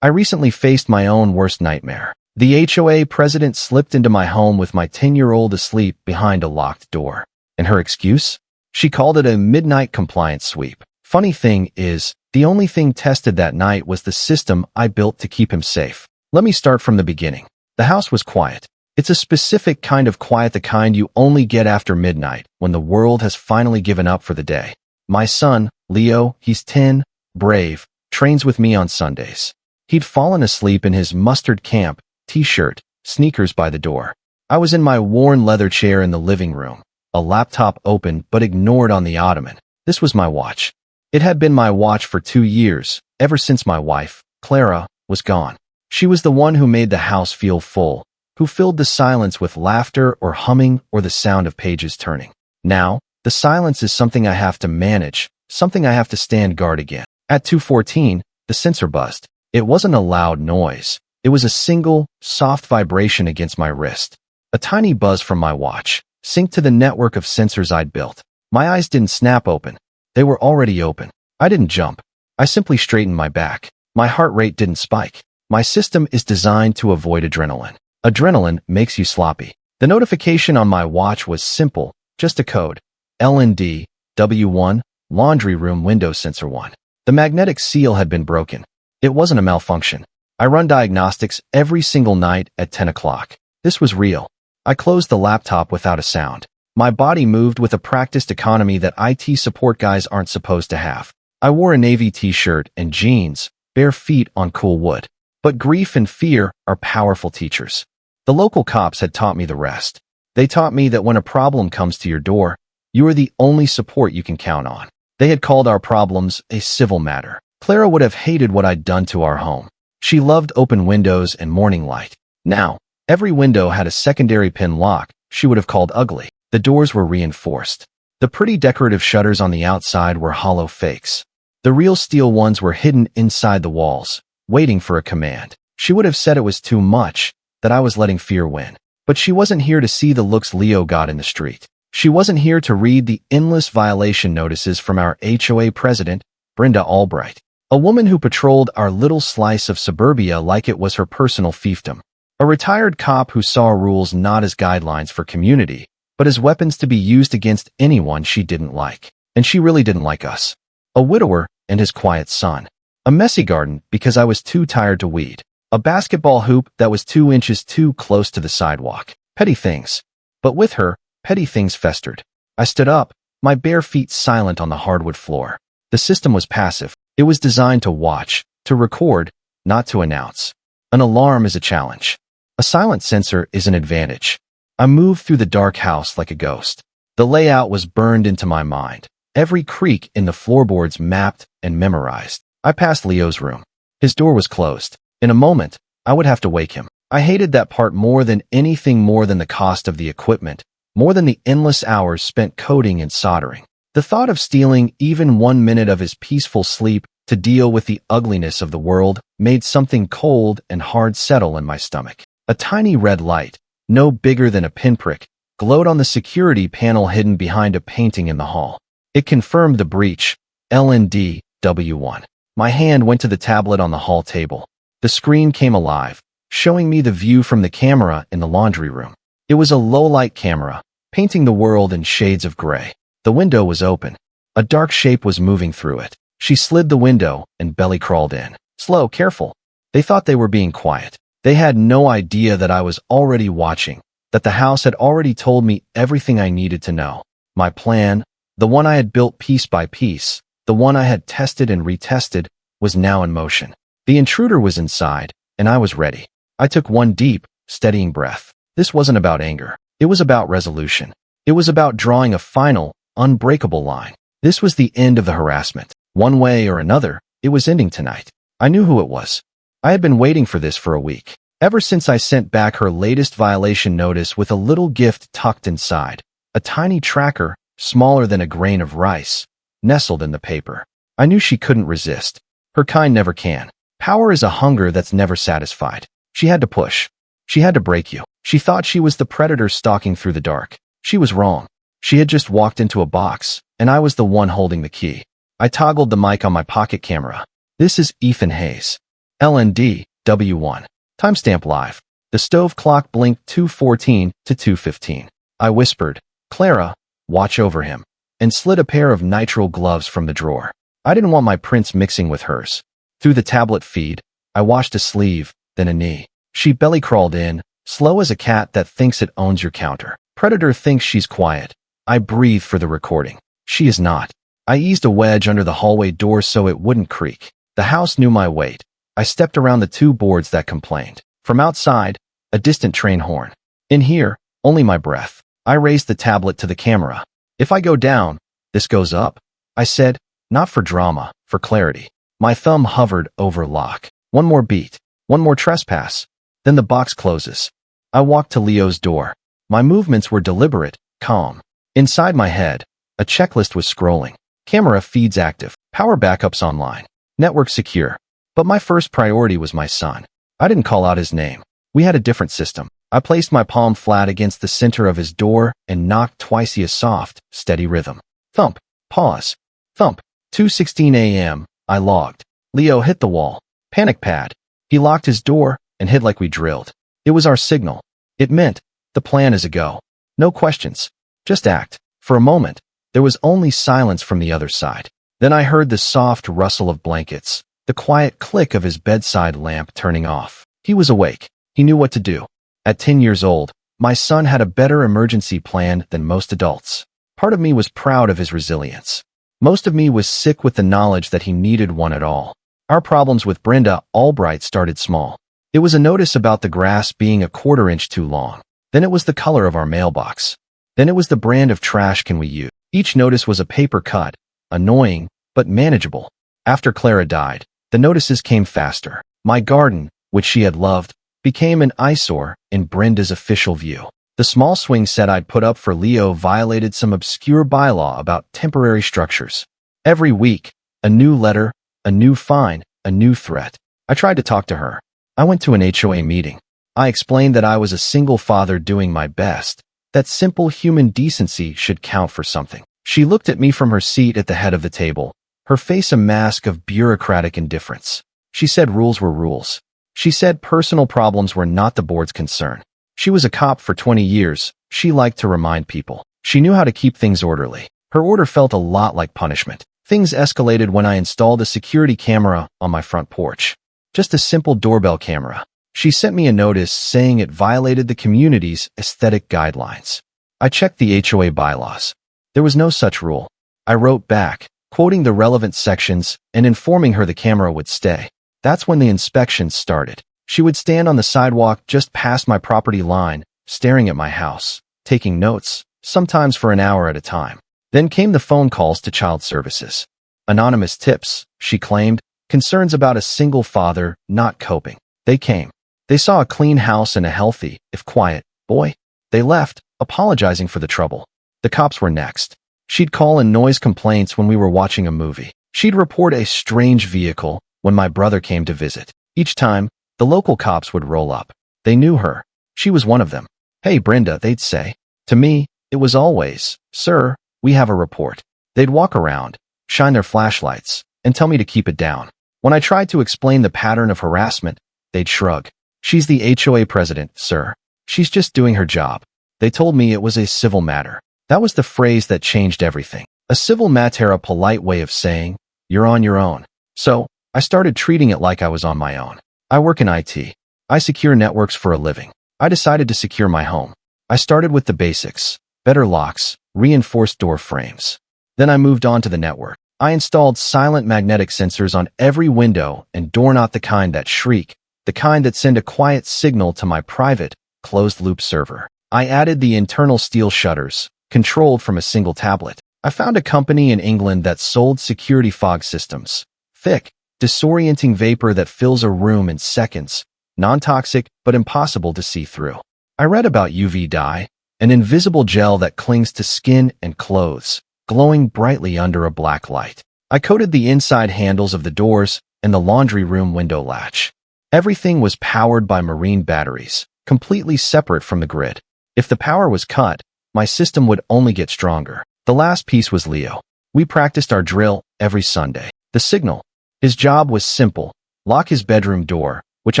I recently faced my own worst nightmare. The HOA president slipped into my home with my 10-year-old asleep behind a locked door. And her excuse? She called it a midnight compliance sweep. Funny thing is, the only thing tested that night was the system I built to keep him safe. Let me start from the beginning. The house was quiet. It's a specific kind of quiet, the kind you only get after midnight, when the world has finally given up for the day. My son, Leo, he's 10, brave, trains with me on Sundays. He'd fallen asleep in his mustard camp t-shirt, sneakers by the door. I was in my worn leather chair in the living room, a laptop open but ignored on the ottoman. This was my watch. It had been my watch for 2 years, ever since my wife, Clara, was gone. She was the one who made the house feel full, who filled the silence with laughter or humming or the sound of pages turning. Now, the silence is something I have to manage, something I have to stand guard against. At 2:14, the sensor buzzed. It wasn't a loud noise. It was a single, soft vibration against my wrist. A tiny buzz from my watch, synced to the network of sensors I'd built. My eyes didn't snap open. They were already open. I didn't jump. I simply straightened my back. My heart rate didn't spike. My system is designed to avoid adrenaline. Adrenaline makes you sloppy. The notification on my watch was simple, just a code. LND, W1, laundry room window sensor 1. The magnetic seal had been broken. It wasn't a malfunction. I run diagnostics every single night at 10 o'clock. This was real. I closed the laptop without a sound. My body moved with a practiced economy that IT support guys aren't supposed to have. I wore a navy t-shirt and jeans, bare feet on cool wood. But grief and fear are powerful teachers. The local cops had taught me the rest. They taught me that when a problem comes to your door, you are the only support you can count on. They had called our problems a civil matter. Clara would have hated what I'd done to our home. She loved open windows and morning light. Now, every window had a secondary pin lock she would have called ugly. The doors were reinforced. The pretty decorative shutters on the outside were hollow fakes. The real steel ones were hidden inside the walls, waiting for a command. She would have said it was too much, that I was letting fear win. But she wasn't here to see the looks Leo got in the street. She wasn't here to read the endless violation notices from our HOA president, Brenda Albright, a woman who patrolled our little slice of suburbia like it was her personal fiefdom. A retired cop who saw rules not as guidelines for community, but as weapons to be used against anyone she didn't like. And she really didn't like us. A widower and his quiet son. A messy garden because I was too tired to weed. A basketball hoop that was 2 inches too close to the sidewalk. Petty things. But with her, petty things festered. I stood up, my bare feet silent on the hardwood floor. The system was passive. It was designed to watch, to record, not to announce. An alarm is a challenge. A silent sensor is an advantage. I moved through the dark house like a ghost. The layout was burned into my mind. Every creak in the floorboards mapped and memorized. I passed Leo's room. His door was closed. In a moment, I would have to wake him. I hated that part more than anything, more than the cost of the equipment, more than the endless hours spent coding and soldering. The thought of stealing even 1 minute of his peaceful sleep to deal with the ugliness of the world made something cold and hard settle in my stomach. A tiny red light, no bigger than a pinprick, glowed on the security panel hidden behind a painting in the hall. It confirmed the breach, LND, W1. My hand went to the tablet on the hall table. The screen came alive, showing me the view from the camera in the laundry room. It was a low-light camera, painting the world in shades of gray. The window was open. A dark shape was moving through it. She slid the window and belly crawled in. Slow, careful. They thought they were being quiet. They had no idea that I was already watching, that the house had already told me everything I needed to know. My plan, the one I had built piece by piece, the one I had tested and retested, was now in motion. The intruder was inside, and I was ready. I took one deep, steadying breath. This wasn't about anger. It was about resolution. It was about drawing a final, unbreakable line. This was the end of the harassment. One way or another, it was ending tonight. I knew who it was. I had been waiting for this for a week. Ever since I sent back her latest violation notice with a little gift tucked inside. A tiny tracker, smaller than a grain of rice, nestled in the paper. I knew she couldn't resist. Her kind never can. Power is a hunger that's never satisfied. She had to push. She had to break you. She thought she was the predator stalking through the dark. She was wrong. She had just walked into a box, and I was the one holding the key. I toggled the mic on my pocket camera. This is Ethan Hayes. LND, W1. Timestamp live. The stove clock blinked 2:14 to 2:15. I whispered, "Clara, watch over him," and slid a pair of nitrile gloves from the drawer. I didn't want my prints mixing with hers. Through the tablet feed, I washed a sleeve, then a knee. She belly crawled in, slow as a cat that thinks it owns your counter. Predator thinks she's quiet. I breathe for the recording. She is not. I eased a wedge under the hallway door so it wouldn't creak. The house knew my weight. I stepped around the two boards that complained. From outside, a distant train horn. In here, only my breath. I raised the tablet to the camera. If I go down, this goes up, I said, not for drama, for clarity. My thumb hovered over lock. One more beat, one more trespass. Then the box closes. I walked to Leo's door. My movements were deliberate, calm. Inside my head, a checklist was scrolling. Camera feeds active, power backups online, network secure. But my first priority was my son. I didn't call out his name. We had a different system. I placed my palm flat against the center of his door and knocked twice a soft, steady rhythm. Thump, pause, thump. 2:16 a.m., I logged. Leo hit the wall. Panic pad. He locked his door and hid like we drilled. It was our signal. It meant the plan is a go. No questions. Just act. For a moment, there was only silence from the other side. Then I heard the soft rustle of blankets, the quiet click of his bedside lamp turning off. He was awake. He knew what to do. At 10 years old, my son had a better emergency plan than most adults. Part of me was proud of his resilience. Most of me was sick with the knowledge that he needed one at all. Our problems with Brenda Albright started small. It was a notice about the grass being a quarter-inch too long. Then it was the color of our mailbox. Then it was the brand of trash can we use. Each notice was a paper cut, annoying, but manageable. After Clara died, the notices came faster. My garden, which she had loved, became an eyesore in Brenda's official view. The small swing set I'd put up for Leo violated some obscure bylaw about temporary structures. Every week, a new letter, a new fine, a new threat. I tried to talk to her. I went to an HOA meeting. I explained that I was a single father doing my best, that simple human decency should count for something. She looked at me from her seat at the head of the table, her face a mask of bureaucratic indifference. She said rules were rules. She said personal problems were not the board's concern. She was a cop for 20 years. She liked to remind people. She knew how to keep things orderly. Her order felt a lot like punishment. Things escalated when I installed a security camera on my front porch. Just a simple doorbell camera. She sent me a notice saying it violated the community's aesthetic guidelines. I checked the HOA bylaws. There was no such rule. I wrote back, quoting the relevant sections and informing her the camera would stay. That's when the inspections started. She would stand on the sidewalk just past my property line, staring at my house, taking notes, sometimes for an hour at a time. Then came the phone calls to child services. Anonymous tips, she claimed, concerns about a single father not coping. They came. They saw a clean house and a healthy, if quiet, boy. They left, apologizing for the trouble. The cops were next. She'd call in noise complaints when we were watching a movie. She'd report a strange vehicle when my brother came to visit. Each time, the local cops would roll up. They knew her. She was one of them. "Hey, Brenda," they'd say. To me, it was always, "Sir, we have a report." They'd walk around, shine their flashlights, and tell me to keep it down. When I tried to explain the pattern of harassment, they'd shrug. "She's the HOA president, sir. She's just doing her job." They told me it was a civil matter. That was the phrase that changed everything. A civil matter, a polite way of saying, you're on your own. So, I started treating it like I was on my own. I work in IT. I secure networks for a living. I decided to secure my home. I started with the basics, better locks, reinforced door frames. Then I moved on to the network. I installed silent magnetic sensors on every window and door, not the kind that shriek, the kind that send a quiet signal to my private, closed-loop server. I added the internal steel shutters, controlled from a single tablet. I found a company in England that sold security fog systems. Thick, disorienting vapor that fills a room in seconds, non-toxic but impossible to see through. I read about UV dye, an invisible gel that clings to skin and clothes, glowing brightly under a black light. I coated the inside handles of the doors and the laundry room window latch. Everything was powered by marine batteries, completely separate from the grid. If the power was cut, my system would only get stronger. The last piece was Leo. We practiced our drill every Sunday. The signal. His job was simple: lock his bedroom door, which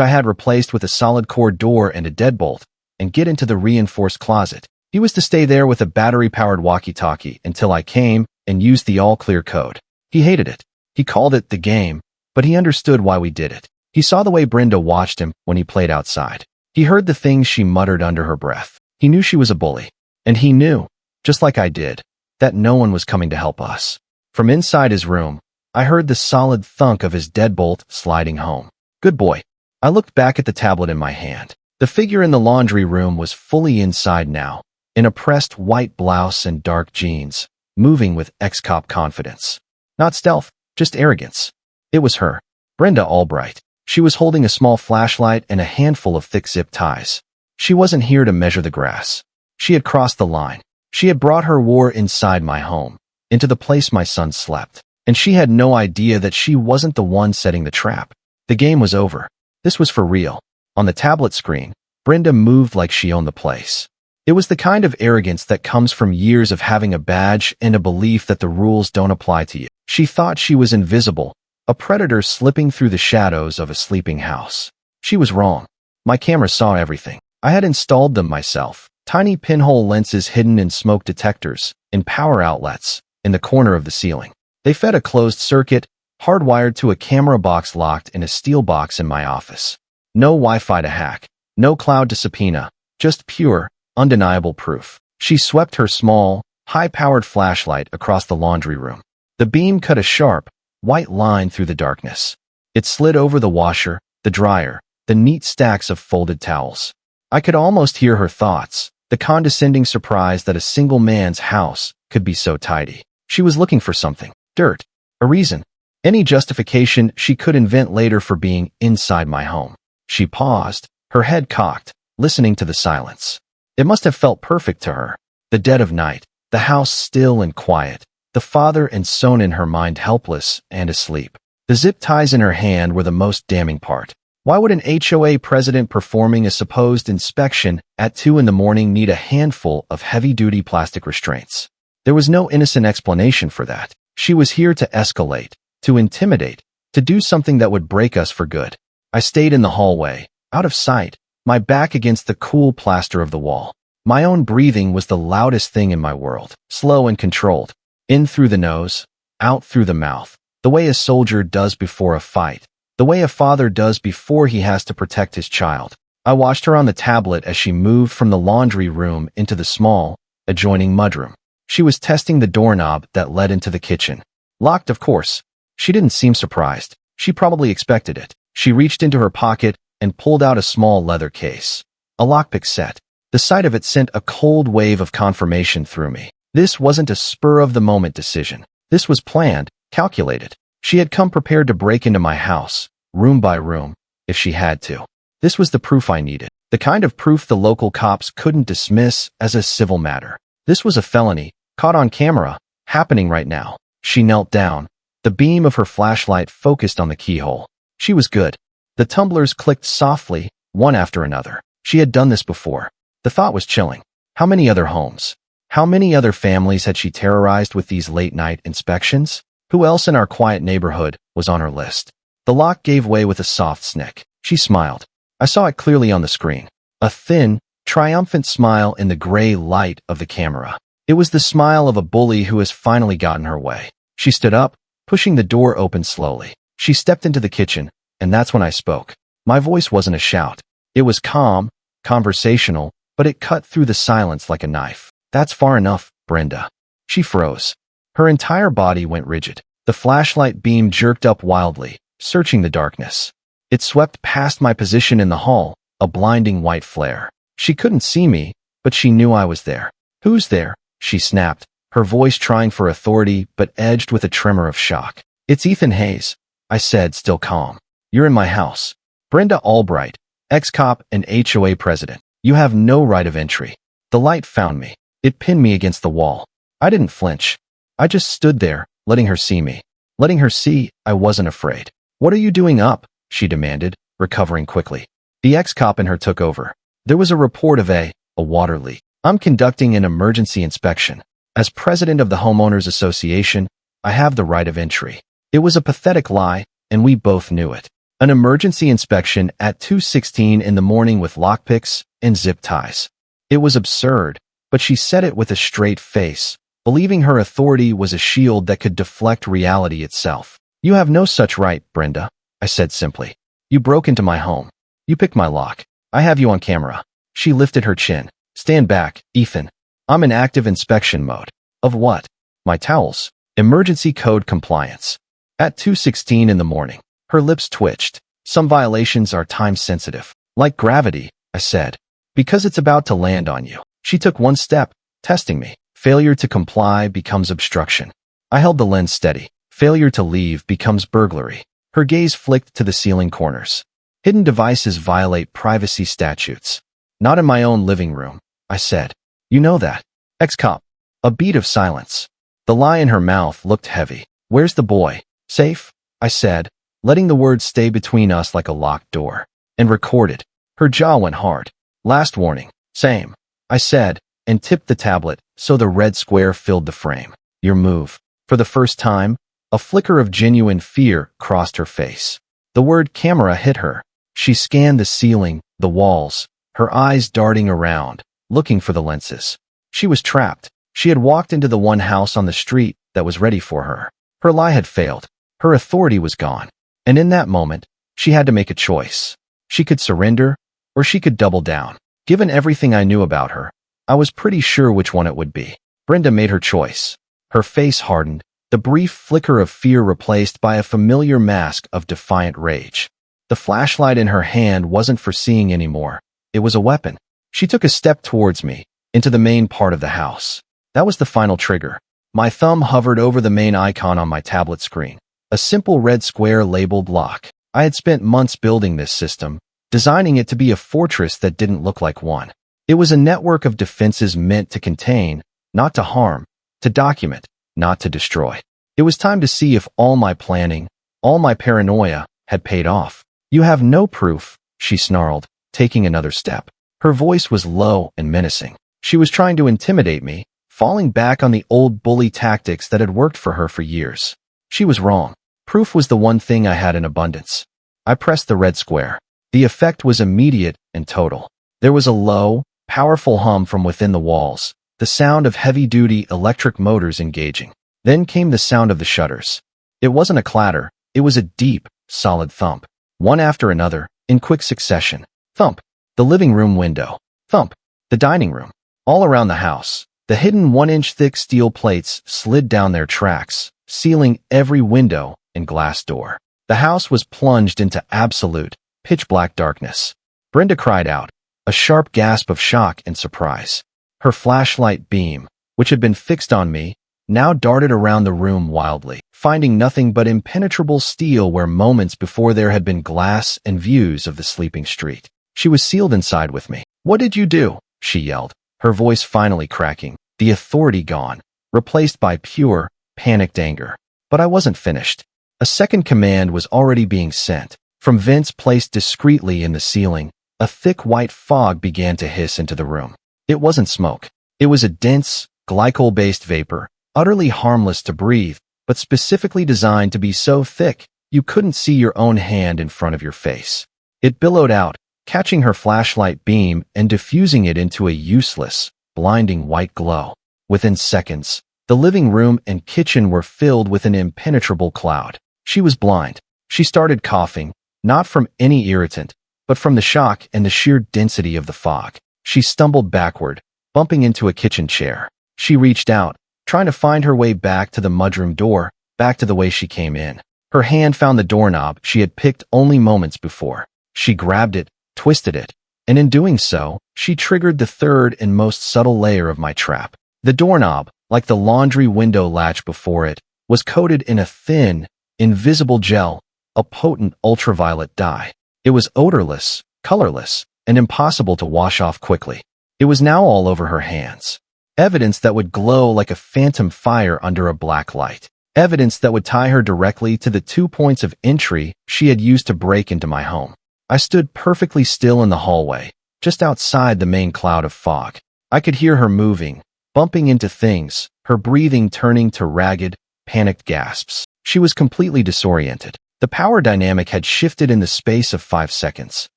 I had replaced with a solid core door and a deadbolt, and get into the reinforced closet. He was to stay there with a battery-powered walkie-talkie until I came and used the all-clear code. He hated it. He called it the game, but he understood why we did it. He saw the way Brenda watched him when he played outside. He heard the things she muttered under her breath. He knew she was a bully. And he knew, just like I did, that no one was coming to help us. From inside his room, I heard the solid thunk of his deadbolt sliding home. Good boy. I looked back at the tablet in my hand. The figure in the laundry room was fully inside now, in a pressed white blouse and dark jeans, moving with ex-cop confidence. Not stealth, just arrogance. It was her, Brenda Albright. She was holding a small flashlight and a handful of thick zip ties. She wasn't here to measure the grass. She had crossed the line. She had brought her war inside my home, into the place my son slept. And she had no idea that she wasn't the one setting the trap. The game was over. This was for real. On the tablet screen, Brenda moved like she owned the place. It was the kind of arrogance that comes from years of having a badge and a belief that the rules don't apply to you. She thought she was invisible, a predator slipping through the shadows of a sleeping house. She was wrong. My camera saw everything. I had installed them myself. Tiny pinhole lenses hidden in smoke detectors, in power outlets, in the corner of the ceiling. They fed a closed circuit, hardwired to a camera box locked in a steel box in my office. No Wi-Fi to hack, no cloud to subpoena, just pure, undeniable proof. She swept her small, high-powered flashlight across the laundry room. The beam cut a sharp, white line through the darkness. It slid over the washer, the dryer, the neat stacks of folded towels. I could almost hear her thoughts, the condescending surprise that a single man's house could be so tidy. She was looking for something. Dirt. A reason. Any justification she could invent later for being inside my home. She paused, her head cocked, listening to the silence. It must have felt perfect to her. The dead of night, the house still and quiet, the father and son in her mind helpless and asleep. The zip ties in her hand were the most damning part. Why would an HOA president performing a supposed inspection at 2 in the morning need a handful of heavy-duty plastic restraints? There was no innocent explanation for that. She was here to escalate, to intimidate, to do something that would break us for good. I stayed in the hallway, out of sight, my back against the cool plaster of the wall. My own breathing was the loudest thing in my world, slow and controlled. In through the nose, out through the mouth, the way a soldier does before a fight, the way a father does before he has to protect his child. I watched her on the tablet as she moved from the laundry room into the small, adjoining mudroom. She was testing the doorknob that led into the kitchen. Locked, of course. She didn't seem surprised. She probably expected it. She reached into her pocket and pulled out a small leather case. A lockpick set. The sight of it sent a cold wave of confirmation through me. This wasn't a spur-of-the-moment decision. This was planned, calculated. She had come prepared to break into my house, room by room, if she had to. This was the proof I needed. The kind of proof the local cops couldn't dismiss as a civil matter. This was a felony, caught on camera, happening right now. She knelt down. The beam of her flashlight focused on the keyhole. She was good. The tumblers clicked softly, one after another. She had done this before. The thought was chilling. How many other homes? How many other families had she terrorized with these late-night inspections? Who else in our quiet neighborhood was on her list? The lock gave way with a soft snick. She smiled. I saw it clearly on the screen. A thin, triumphant smile in the gray light of the camera. It was the smile of a bully who has finally gotten her way. She stood up, pushing the door open slowly. She stepped into the kitchen, and that's when I spoke. My voice wasn't a shout. It was calm, conversational, but it cut through the silence like a knife. That's far enough, Brenda. She froze. Her entire body went rigid. The flashlight beam jerked up wildly, searching the darkness. It swept past my position in the hall, a blinding white flare. She couldn't see me, but she knew I was there. Who's there? She snapped, her voice trying for authority but edged with a tremor of shock. It's Ethan Hayes, I said, still calm. You're in my house. Brenda Albright, ex-cop and HOA president. You have no right of entry. The light found me. It pinned me against the wall. I didn't flinch. I just stood there, letting her see me. Letting her see I wasn't afraid. What are you doing up? She demanded, recovering quickly. The ex-cop in her took over. There was a report of a water leak. I'm conducting an emergency inspection. As president of the Homeowners Association, I have the right of entry. It was a pathetic lie, and we both knew it. An emergency inspection at 2:16 in the morning with lockpicks and zip ties. It was absurd, but she said it with a straight face, believing her authority was a shield that could deflect reality itself. "You have no such right, Brenda," I said simply. "You broke into my home. You picked my lock. I have you on camera." She lifted her chin. "Stand back, Ethan. I'm in active inspection mode." "Of what?" "My towels. Emergency code compliance." At 2:16 in the morning, her lips twitched. "Some violations are time-sensitive. Like gravity," I said. "Because it's about to land on you." She took one step, testing me. Failure to comply becomes obstruction. I held the lens steady. Failure to leave becomes burglary. Her gaze flicked to the ceiling corners. "Hidden devices violate privacy statutes." "Not in my own living room," I said. "You know that." "Ex-cop." A beat of silence. The lie in her mouth looked heavy. "Where's the boy?" "Safe," I said, letting the words stay between us like a locked door. "And recorded." Her jaw went hard. "Last warning." "Same," I said, and tipped the tablet so the red square filled the frame. "Your move." For the first time, a flicker of genuine fear crossed her face. The word camera hit her. She scanned the ceiling, the walls, her eyes darting around, looking for the lenses. She was trapped. She had walked into the one house on the street that was ready for her. Her lie had failed. Her authority was gone. And in that moment, she had to make a choice. She could surrender, or she could double down. Given everything I knew about her, I was pretty sure which one it would be. Brenda made her choice. Her face hardened, the brief flicker of fear replaced by a familiar mask of defiant rage. The flashlight in her hand wasn't for seeing anymore. It was a weapon. She took a step towards me, into the main part of the house. That was the final trigger. My thumb hovered over the main icon on my tablet screen. A simple red square labeled lock. I had spent months building this system, designing it to be a fortress that didn't look like one. It was a network of defenses meant to contain, not to harm, to document, not to destroy. It was time to see if all my planning, all my paranoia, had paid off. "You have no proof," she snarled, taking another step. Her voice was low and menacing. She was trying to intimidate me, falling back on the old bully tactics that had worked for her for years. She was wrong. Proof was the one thing I had in abundance. I pressed the red square. The effect was immediate and total. There was a low, powerful hum from within the walls, the sound of heavy-duty electric motors engaging. Then came the sound of the shutters. It wasn't a clatter, it was a deep, solid thump. One after another, in quick succession. Thump. The living room window. Thump. The dining room. All around the house, the hidden 1-inch thick steel plates slid down their tracks, sealing every window and glass door. The house was plunged into absolute, pitch-black darkness. Brenda cried out, a sharp gasp of shock and surprise. Her flashlight beam, which had been fixed on me, now darted around the room wildly, finding nothing but impenetrable steel where moments before there had been glass and views of the sleeping street. She was sealed inside with me. "What did you do?" she yelled, her voice finally cracking, the authority gone, replaced by pure, panicked anger. But I wasn't finished. A second command was already being sent. From vents placed discreetly in the ceiling, a thick white fog began to hiss into the room. It wasn't smoke. It was a dense, glycol-based vapor, utterly harmless to breathe, but specifically designed to be so thick you couldn't see your own hand in front of your face. It billowed out, catching her flashlight beam and diffusing it into a useless, blinding white glow. Within seconds, the living room and kitchen were filled with an impenetrable cloud. She was blind. She started coughing, not from any irritant, but from the shock and the sheer density of the fog. She stumbled backward, bumping into a kitchen chair. She reached out, trying to find her way back to the mudroom door, back to the way she came in. Her hand found the doorknob she had picked only moments before. She grabbed it, twisted it, and in doing so, she triggered the third and most subtle layer of my trap. The doorknob, like the laundry window latch before it, was coated in a thin, invisible gel, a potent ultraviolet dye. It was odorless, colorless, and impossible to wash off quickly. It was now all over her hands. Evidence that would glow like a phantom fire under a black light. Evidence that would tie her directly to the 2 points of entry she had used to break into my home. I stood perfectly still in the hallway, just outside the main cloud of fog. I could hear her moving, bumping into things, her breathing turning to ragged, panicked gasps. She was completely disoriented. The power dynamic had shifted in the space of 5 seconds.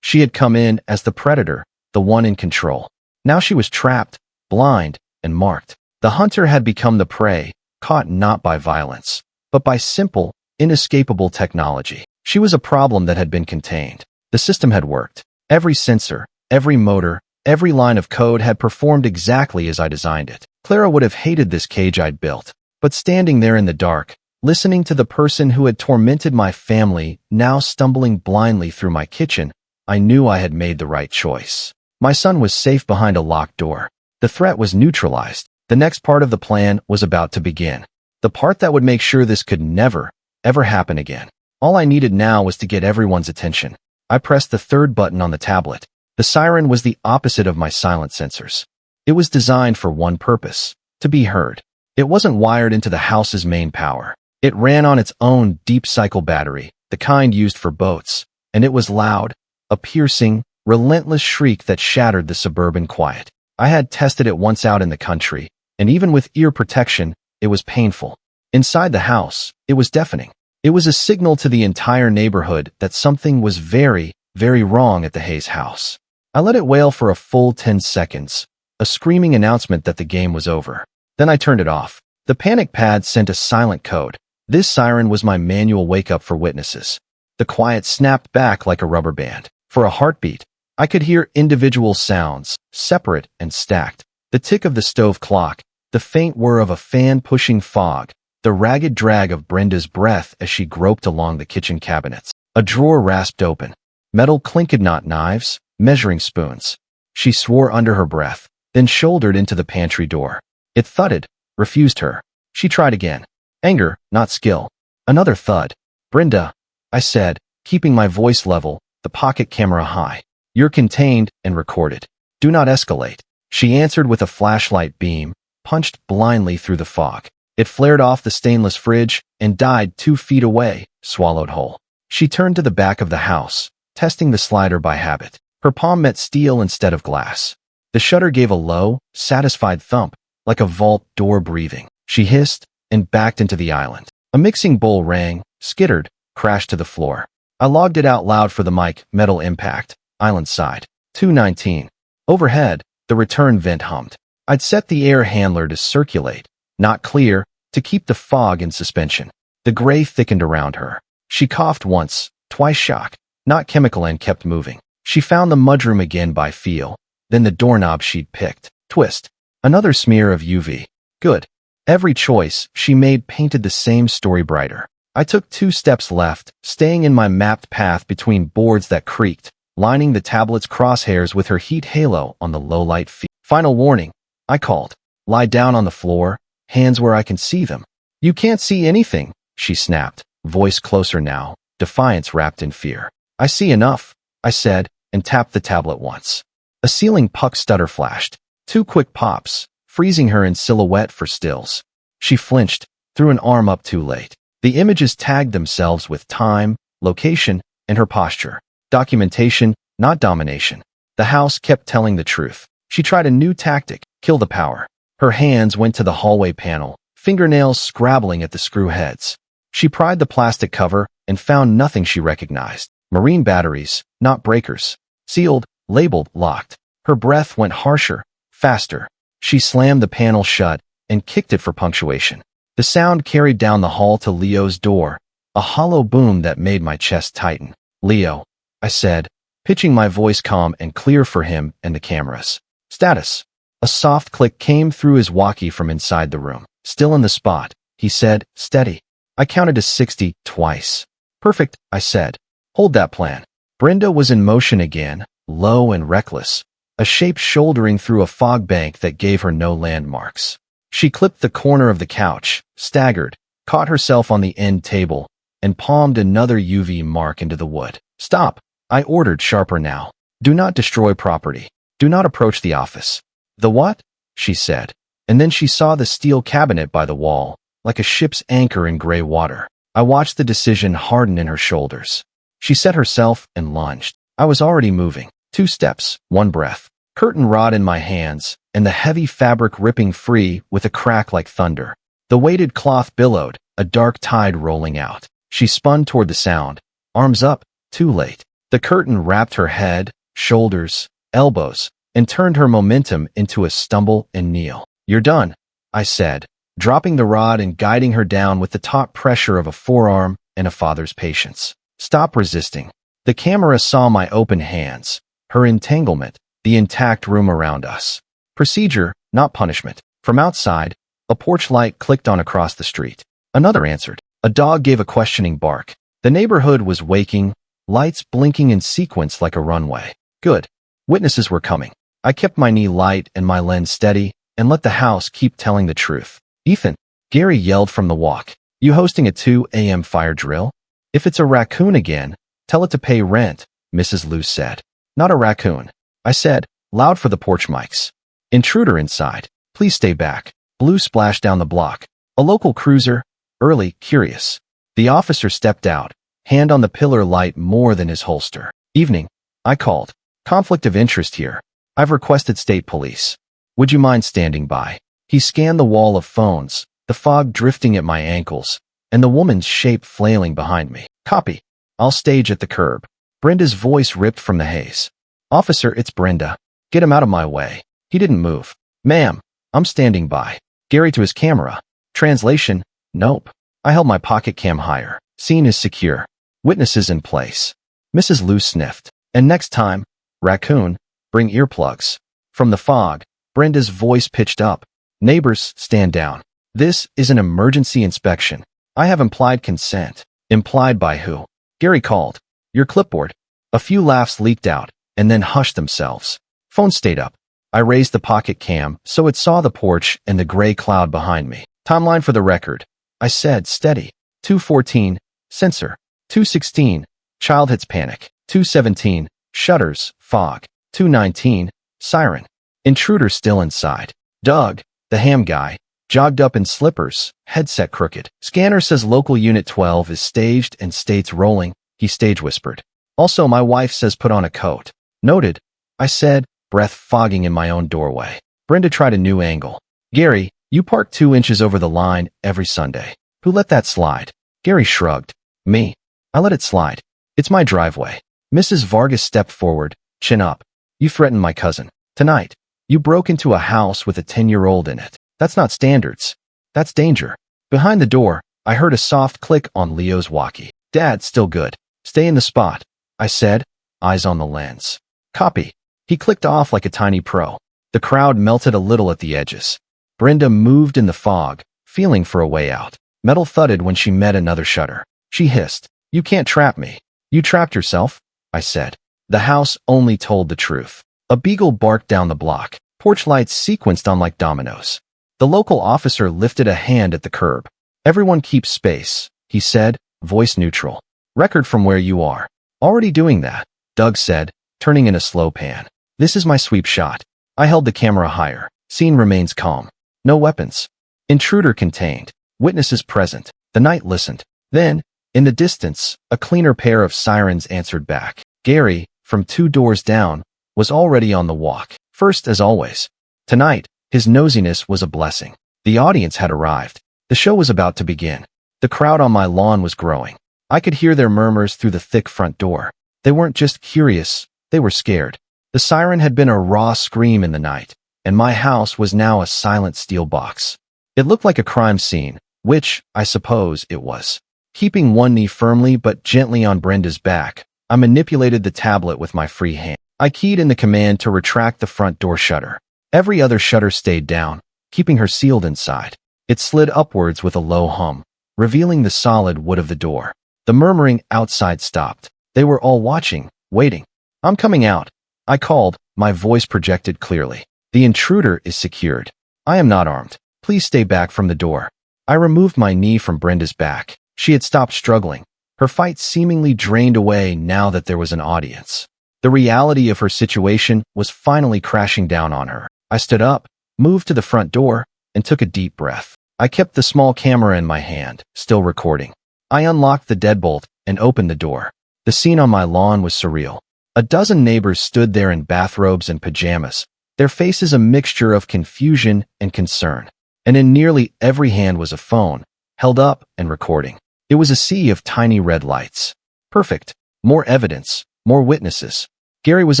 She had come in as the predator, the one in control. Now she was trapped, blind, and marked. The hunter had become the prey, caught not by violence, but by simple, inescapable technology. She was a problem that had been contained. The system had worked. Every sensor, every motor, every line of code had performed exactly as I designed it. Clara would have hated this cage I'd built. But standing there in the dark, listening to the person who had tormented my family now stumbling blindly through my kitchen, I knew I had made the right choice. My son was safe behind a locked door. The threat was neutralized. The next part of the plan was about to begin. The part that would make sure this could never, ever happen again. All I needed now was to get everyone's attention. I pressed the third button on the tablet. The siren was the opposite of my silent sensors. It was designed for one purpose: to be heard. It wasn't wired into the house's main power. It ran on its own deep cycle battery, the kind used for boats, and it was loud, a piercing, relentless shriek that shattered the suburban quiet. I had tested it once out in the country, and even with ear protection, it was painful. Inside the house, it was deafening. It was a signal to the entire neighborhood that something was very, very wrong at the Hayes house. I let it wail for a full 10 seconds, a screaming announcement that the game was over. Then I turned it off. The panic pad sent a silent code. This siren was my manual wake-up for witnesses. The quiet snapped back like a rubber band. For a heartbeat, I could hear individual sounds, separate and stacked. The tick of the stove clock, the faint whir of a fan pushing fog, the ragged drag of Brenda's breath as she groped along the kitchen cabinets. A drawer rasped open. Metal clinked-knot knives, measuring spoons. She swore under her breath, then shouldered into the pantry door. It thudded, refused her. She tried again. Anger, not skill. Another thud. "Brenda," I said, keeping my voice level, the pocket camera high. "You're contained and recorded. Do not escalate." She answered with a flashlight beam, punched blindly through the fog. It flared off the stainless fridge and died 2 feet away, swallowed whole. She turned to the back of the house, testing the slider by habit. Her palm met steel instead of glass. The shutter gave a low, satisfied thump, like a vault door breathing. She hissed and backed into the island. A mixing bowl rang, skittered, crashed to the floor. I logged it out loud for the mic. Metal impact. Island side. 219. Overhead, the return vent hummed. I'd set the air handler to circulate, not clear, to keep the fog in suspension. The gray thickened around her. She coughed once, twice shock, not chemical, and kept moving. She found the mudroom again by feel, then the doorknob she'd picked. Twist. Another smear of UV. Good. Every choice she made painted the same story brighter. I took 2 steps left, staying in my mapped path between boards that creaked, lining the tablet's crosshairs with her heat halo on the low-light feed. "Final warning," I called. "Lie down on the floor, hands where I can see them." "You can't see anything," she snapped, voice closer now, defiance wrapped in fear. "I see enough," I said, and tapped the tablet once. A ceiling puck stutter flashed. 2 quick pops, freezing her in silhouette for stills. She flinched, threw an arm up too late. The images tagged themselves with time, location, and her posture. Documentation, not domination. The house kept telling the truth. She tried a new tactic: kill the power. Her hands went to the hallway panel, fingernails scrabbling at the screw heads. She pried the plastic cover and found nothing she recognized. Marine batteries, not breakers. Sealed, labeled, locked. Her breath went harsher, faster. She slammed the panel shut and kicked it for punctuation. The sound carried down the hall to Leo's door, a hollow boom that made my chest tighten. "Leo," I said, pitching my voice calm and clear for him and the cameras. "Status." A soft click came through his walkie from inside the room. "Still in the spot," he said, steady. I counted to 60 twice. "Perfect," I said. "Hold that plan." Brenda was in motion again, low and reckless, a shape shouldering through a fog bank that gave her no landmarks. She clipped the corner of the couch, staggered, caught herself on the end table, and palmed another UV mark into the wood. "Stop," I ordered, sharper now. "Do not destroy property. Do not approach the office." "The what?" she said, and then she saw the steel cabinet by the wall, like a ship's anchor in gray water. I watched the decision harden in her shoulders. She set herself and lunged. I was already moving. 2 steps, 1 breath. Curtain rod in my hands, and the heavy fabric ripping free with a crack like thunder. The weighted cloth billowed, a dark tide rolling out. She spun toward the sound, arms up, too late. The curtain wrapped her head, shoulders, elbows, and turned her momentum into a stumble and kneel. "You're done," I said, dropping the rod and guiding her down with the taut pressure of a forearm and a father's patience. "Stop resisting." The camera saw my open hands, her entanglement, the intact room around us. Procedure, not punishment. From outside, a porch light clicked on across the street. Another answered. A dog gave a questioning bark. The neighborhood was waking, lights blinking in sequence like a runway. Good. Witnesses were coming. I kept my knee light and my lens steady and let the house keep telling the truth. "Ethan," Gary yelled from the walk, "you hosting a 2 a.m. fire drill? If it's a raccoon again, tell it to pay rent," Mrs. Luce said. "Not a raccoon," I said, loud for the porch mics. "Intruder inside. Please stay back." Blue splashed down the block. A local cruiser, early, curious. The officer stepped out, hand on the pillar light more than his holster. "Evening," I called. "Conflict of interest here. I've requested state police. Would you mind standing by?" He scanned the wall of phones, the fog drifting at my ankles, and the woman's shape flailing behind me. "Copy. I'll stage at the curb." Brenda's voice ripped from the haze. "Officer, it's Brenda. Get him out of my way." He didn't move. "Ma'am, I'm standing by." Gary to his camera. Translation, "Nope." I held my pocket cam higher. "Scene is secure. Witnesses in place." Mrs. Luce sniffed. "And next time, raccoon, bring earplugs." From the fog, Brenda's voice pitched up. "Neighbors, stand down. This is an emergency inspection. I have implied consent." "Implied by who?" Gary called. "Your clipboard." A few laughs leaked out, and then hushed themselves. Phone stayed up. I raised the pocket cam so it saw the porch and the gray cloud behind me. "Timeline for the record," I said, steady. 2:14, sensor. 2:16, child hits panic. 2:17, shutters, fog. 2:19, siren. Intruder still inside. Doug, the ham guy, jogged up in slippers, headset crooked. "Scanner says local unit 12 is staged and states rolling," he stage whispered. "Also, my wife says put on a coat." "Noted," I said, breath fogging in my own doorway. Brenda tried a new angle. "Gary, you park 2 inches over the line every Sunday. Who let that slide?" Gary shrugged. "Me. I let it slide. It's my driveway." Mrs. Vargas stepped forward, chin up. "You threatened my cousin. Tonight. You broke into a house with a 10-year-old in it. That's not standards. That's danger." Behind the door, I heard a soft click on Leo's walkie. "Dad, still good. Stay in the spot," I said, eyes on the lens. "Copy." He clicked off like a tiny pro. The crowd melted a little at the edges. Brenda moved in the fog, feeling for a way out. Metal thudded when she met another shutter. She hissed. "You can't trap me." "You trapped yourself," I said. The house only told the truth. A beagle barked down the block. Porch lights sequenced on like dominoes. The local officer lifted a hand at the curb. "Everyone keep space," he said, voice neutral. "Record from where you are." "Already doing that," Doug said, turning in a slow pan. "This is my sweep shot." I held the camera higher. Scene remains calm. No weapons. Intruder contained. Witnesses present. The night listened. Then, in the distance, a cleaner pair of sirens answered back. Gary, from 2 doors down, was already on the walk. First as always. Tonight, his nosiness was a blessing. The audience had arrived. The show was about to begin. The crowd on my lawn was growing. I could hear their murmurs through the thick front door. They weren't just curious, they were scared. The siren had been a raw scream in the night, and my house was now a silent steel box. It looked like a crime scene, which, I suppose, it was. Keeping one knee firmly but gently on Brenda's back, I manipulated the tablet with my free hand. I keyed in the command to retract the front door shutter. Every other shutter stayed down, keeping her sealed inside. It slid upwards with a low hum, revealing the solid wood of the door. The murmuring outside stopped. They were all watching, waiting. "I'm coming out," I called, my voice projected clearly. "The intruder is secured. I am not armed. Please stay back from the door." I removed my knee from Brenda's back. She had stopped struggling. Her fight seemingly drained away now that there was an audience. The reality of her situation was finally crashing down on her. I stood up, moved to the front door, and took a deep breath. I kept the small camera in my hand, still recording. I unlocked the deadbolt and opened the door. The scene on my lawn was surreal. A dozen neighbors stood there in bathrobes and pajamas, their faces a mixture of confusion and concern. And in nearly every hand was a phone, held up and recording. It was a sea of tiny red lights. Perfect. More evidence. More witnesses. Gary was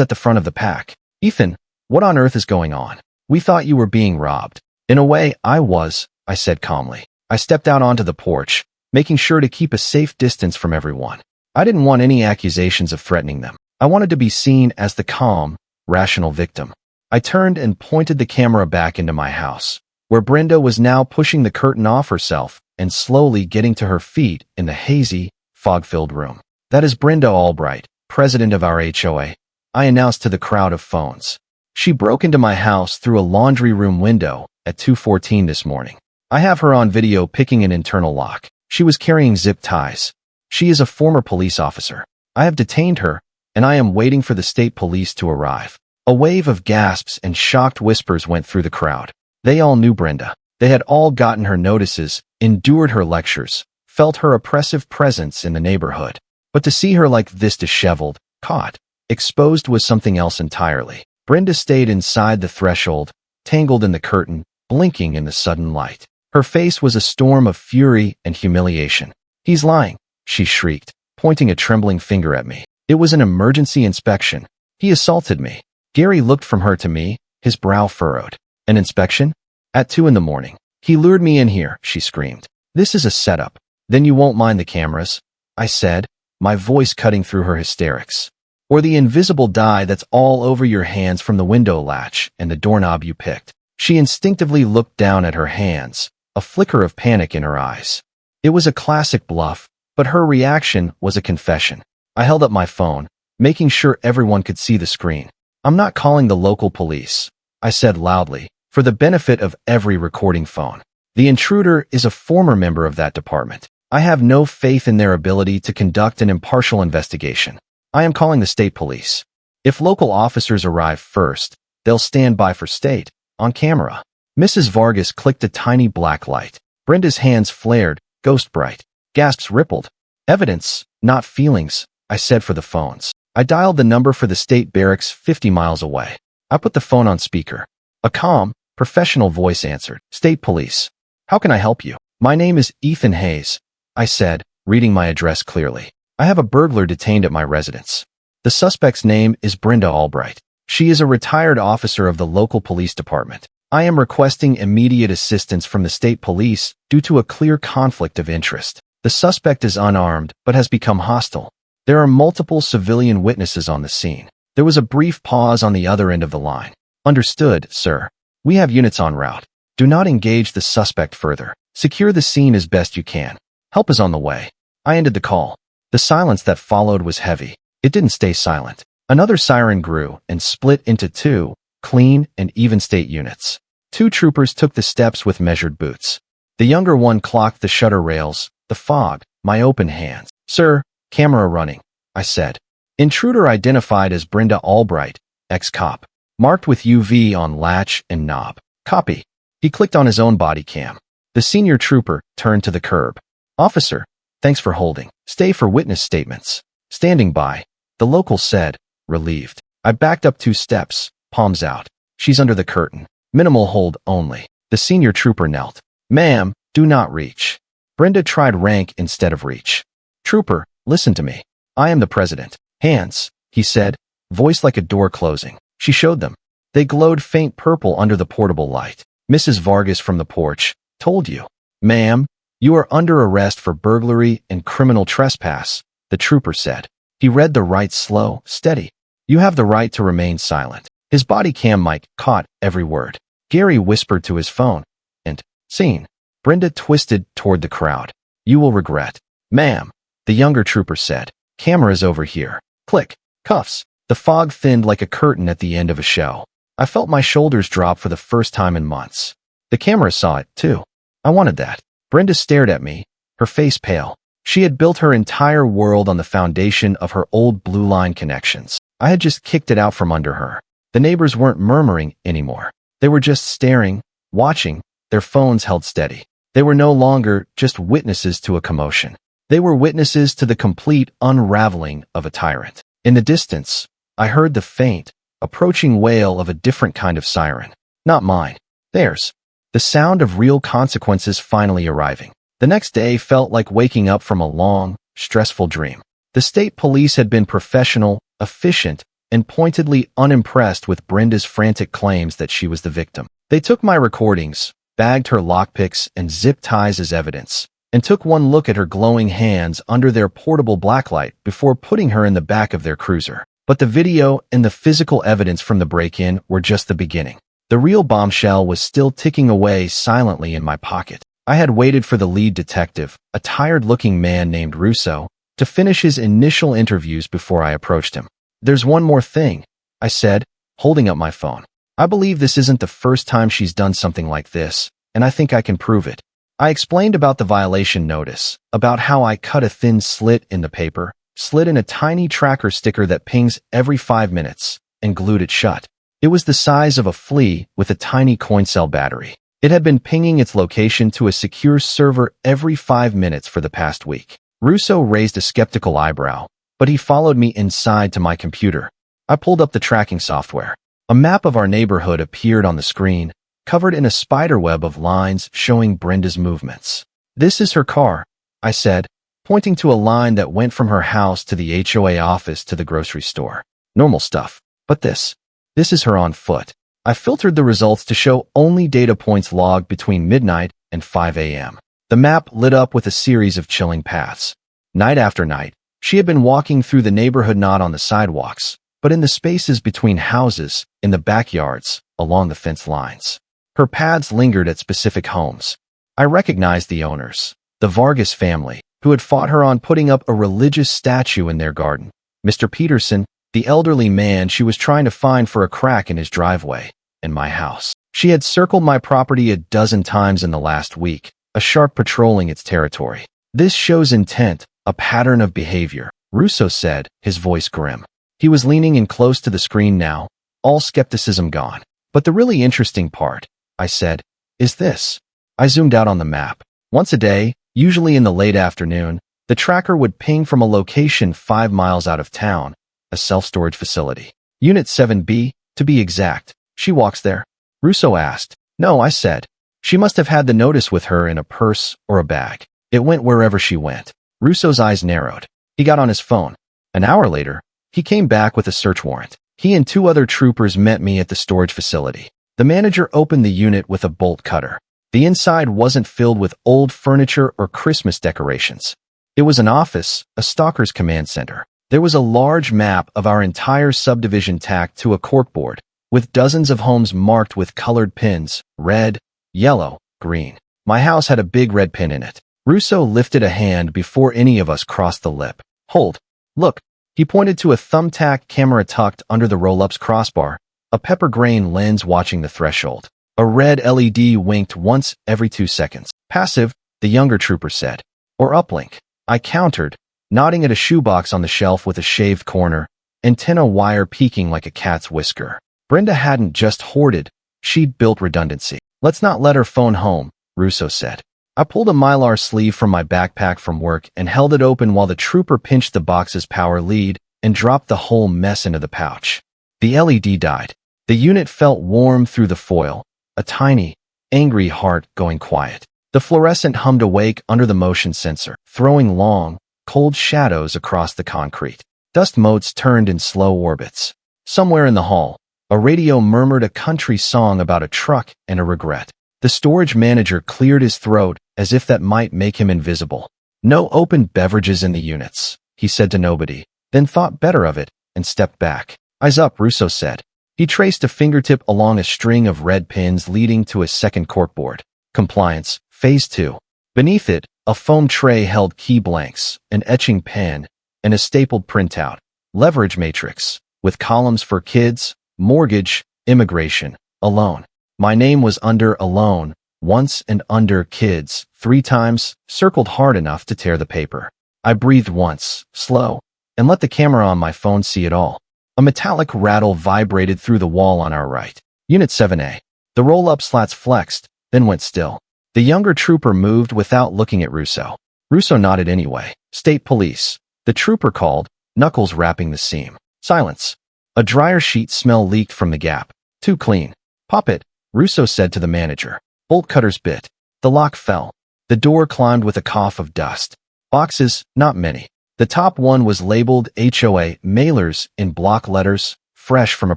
at the front of the pack. Ethan, what on earth is going on? We thought you were being robbed. In a way, I was, I said calmly. I stepped out onto the porch, making sure to keep a safe distance from everyone. I didn't want any accusations of threatening them. I wanted to be seen as the calm, rational victim. I turned and pointed the camera back into my house, where Brenda was now pushing the curtain off herself and slowly getting to her feet in the hazy, fog-filled room. That is Brenda Albright, president of our HOA, I announced to the crowd of phones. She broke into my house through a laundry room window at 2:14 this morning. I have her on video picking an internal lock. She was carrying zip ties. She is a former police officer. I have detained her, and I am waiting for the state police to arrive. A wave of gasps and shocked whispers went through the crowd. They all knew Brenda. They had all gotten her notices, endured her lectures, felt her oppressive presence in the neighborhood. But to see her like this disheveled, caught, exposed was something else entirely. Brenda stayed inside the threshold, tangled in the curtain, blinking in the sudden light. Her face was a storm of fury and humiliation. He's lying, she shrieked, pointing a trembling finger at me. It was an emergency inspection. He assaulted me. Gary looked from her to me, his brow furrowed. An inspection? At 2 in the morning. He lured me in here, she screamed. This is a setup. Then you won't mind the cameras? I said, my voice cutting through her hysterics. Or the invisible dye that's all over your hands from the window latch and the doorknob you picked. She instinctively looked down at her hands, a flicker of panic in her eyes. It was a classic bluff, but her reaction was a confession. I held up my phone, making sure everyone could see the screen. I'm not calling the local police, I said loudly, for the benefit of every recording phone. The intruder is a former member of that department. I have no faith in their ability to conduct an impartial investigation. I am calling the state police. If local officers arrive first, they'll stand by for state, on camera. Mrs. Vargas clicked a tiny black light. Brenda's hands flared, ghost bright. Gasps rippled. Evidence, not feelings, I said for the phones. I dialed the number for the state barracks 50 miles away. I put the phone on speaker. A calm, professional voice answered. State police. How can I help you? My name is Ethan Hayes, I said, reading my address clearly. I have a burglar detained at my residence. The suspect's name is Brenda Albright. She is a retired officer of the local police department. I am requesting immediate assistance from the state police due to a clear conflict of interest. The suspect is unarmed but has become hostile. There are multiple civilian witnesses on the scene. There was a brief pause on the other end of the line. Understood, sir. We have units en route. Do not engage the suspect further. Secure the scene as best you can. Help is on the way. I ended the call. The silence that followed was heavy. It didn't stay silent. Another siren grew and split into 2, clean and even state units. 2 troopers took the steps with measured boots. The younger one clocked the shutter rails, the fog, my open hands. Sir, camera running, I said. Intruder identified as Brenda Albright, ex-cop. Marked with UV on latch and knob. Copy. He clicked on his own body cam. The senior trooper turned to the curb. Officer, thanks for holding. Stay for witness statements. Standing by, the local said, relieved. I backed up 2 steps, palms out. She's under the curtain. Minimal hold only. The senior trooper knelt. Ma'am, do not reach. Brenda tried rank instead of reach. Trooper, listen to me. I am the president. Hands, he said, voice like a door closing. She showed them. They glowed faint purple under the portable light. Mrs. Vargas from the porch, told you. Ma'am, you are under arrest for burglary and criminal trespass, the trooper said. He read the right slow, steady. You have the right to remain silent. His body cam mic caught every word. Gary whispered to his phone. And, scene. Brenda twisted toward the crowd. You will regret. Ma'am, the younger trooper said. Cameras over here. Click. Cuffs. The fog thinned like a curtain at the end of a show. I felt my shoulders drop for the first time in months. The camera saw it, too. I wanted that. Brenda stared at me, her face pale. She had built her entire world on the foundation of her old Blue Line connections. I had just kicked it out from under her. The neighbors weren't murmuring anymore. They were just staring, watching, their phones held steady. They were no longer just witnesses to a commotion. They were witnesses to the complete unraveling of a tyrant. In the distance, I heard the faint, approaching wail of a different kind of siren. Not mine. Theirs. The sound of real consequences finally arriving. The next day felt like waking up from a long, stressful dream. The state police had been professional, efficient, and pointedly unimpressed with Brenda's frantic claims that she was the victim. They took my recordings, bagged her lockpicks and zip ties as evidence, and took one look at her glowing hands under their portable blacklight before putting her in the back of their cruiser. But the video and the physical evidence from the break-in were just the beginning. The real bombshell was still ticking away silently in my pocket. I had waited for the lead detective, a tired-looking man named Russo, to finish his initial interviews before I approached him. "There's one more thing," I said, holding up my phone. "I believe this isn't the first time she's done something like this, and I think I can prove it." I explained about the violation notice, about how I cut a thin slit in the paper, slid in a tiny tracker sticker that pings every 5 minutes, and glued it shut. It was the size of a flea with a tiny coin cell battery. It had been pinging its location to a secure server every 5 minutes for the past week. Russo raised a skeptical eyebrow, but he followed me inside to my computer. I pulled up the tracking software. A map of our neighborhood appeared on the screen, covered in a spiderweb of lines showing Brenda's movements. "This is her car," I said, pointing to a line that went from her house to the HOA office to the grocery store. "Normal stuff. But this is her on foot." I filtered the results to show only data points logged between midnight and 5 a.m. The map lit up with a series of chilling paths. Night after night, she had been walking through the neighborhood, not on the sidewalks, but in the spaces between houses, in the backyards, along the fence lines. Her paths lingered at specific homes. I recognized the owners, the Vargas family, who had fought her on putting up a religious statue in their garden. Mr. Peterson, the elderly man she was trying to find for a crack in his driveway, and my house. She had circled my property a dozen times in the last week, a shark patrolling its territory. "This shows intent, a pattern of behavior," Russo said, his voice grim. He was leaning in close to the screen now, all skepticism gone. "But the really interesting part," I said, "is this." I zoomed out on the map. Once a day, usually in the late afternoon, the tracker would ping from a location 5 miles out of town, a self-storage facility. Unit 7B, to be exact. "She walks there?" Russo asked. "No," I said. "She must have had the notice with her in a purse or a bag. It went wherever she went." Russo's eyes narrowed. He got on his phone. An hour later, he came back with a search warrant. He and 2 other troopers met me at the storage facility. The manager opened the unit with a bolt cutter. The inside wasn't filled with old furniture or Christmas decorations. It was an office, a stalker's command center. There was a large map of our entire subdivision tacked to a corkboard, with dozens of homes marked with colored pins, red, yellow, green. My house had a big red pin in it. Russo lifted a hand before any of us crossed the lip. "Hold. Look." He pointed to a thumbtack camera tucked under the roll-up's crossbar, a pepper grain lens watching the threshold. A red LED winked once every 2 seconds. "Passive," the younger trooper said. "Or uplink." I countered, nodding at a shoebox on the shelf with a shaved corner, antenna wire peeking like a cat's whisker. Brenda hadn't just hoarded, she'd built redundancy. "Let's not let her phone home," Russo said. I pulled a Mylar sleeve from my backpack from work and held it open while the trooper pinched the box's power lead and dropped the whole mess into the pouch. The LED died. The unit felt warm through the foil, a tiny, angry heart going quiet. The fluorescent hummed awake under the motion sensor, throwing long, cold shadows across the concrete. Dust motes turned in slow orbits. Somewhere in the hall, a radio murmured a country song about a truck and a regret. The storage manager cleared his throat as if that might make him invisible. "No open beverages in the units," he said to nobody, then thought better of it and stepped back. "Eyes up," Russo said. He traced a fingertip along a string of red pins leading to a second corkboard. "Compliance, Phase 2. Beneath it, a foam tray held key blanks, an etching pen, and a stapled printout. Leverage matrix, with columns for kids, mortgage, immigration, alone. My name was under alone, once, and under kids, 3 times, circled hard enough to tear the paper. I breathed once, slow, and let the camera on my phone see it all. A metallic rattle vibrated through the wall on our right. Unit 7A. The roll-up slats flexed, then went still. The younger trooper moved without looking at Russo. Russo nodded anyway. "State police," the trooper called, knuckles rapping the seam. Silence. A dryer sheet smell leaked from the gap. "Too clean." "Pop it," Russo said to the manager. Bolt cutters bit. The lock fell. The door climbed with a cough of dust. Boxes, not many. The top one was labeled HOA mailers in block letters, fresh from a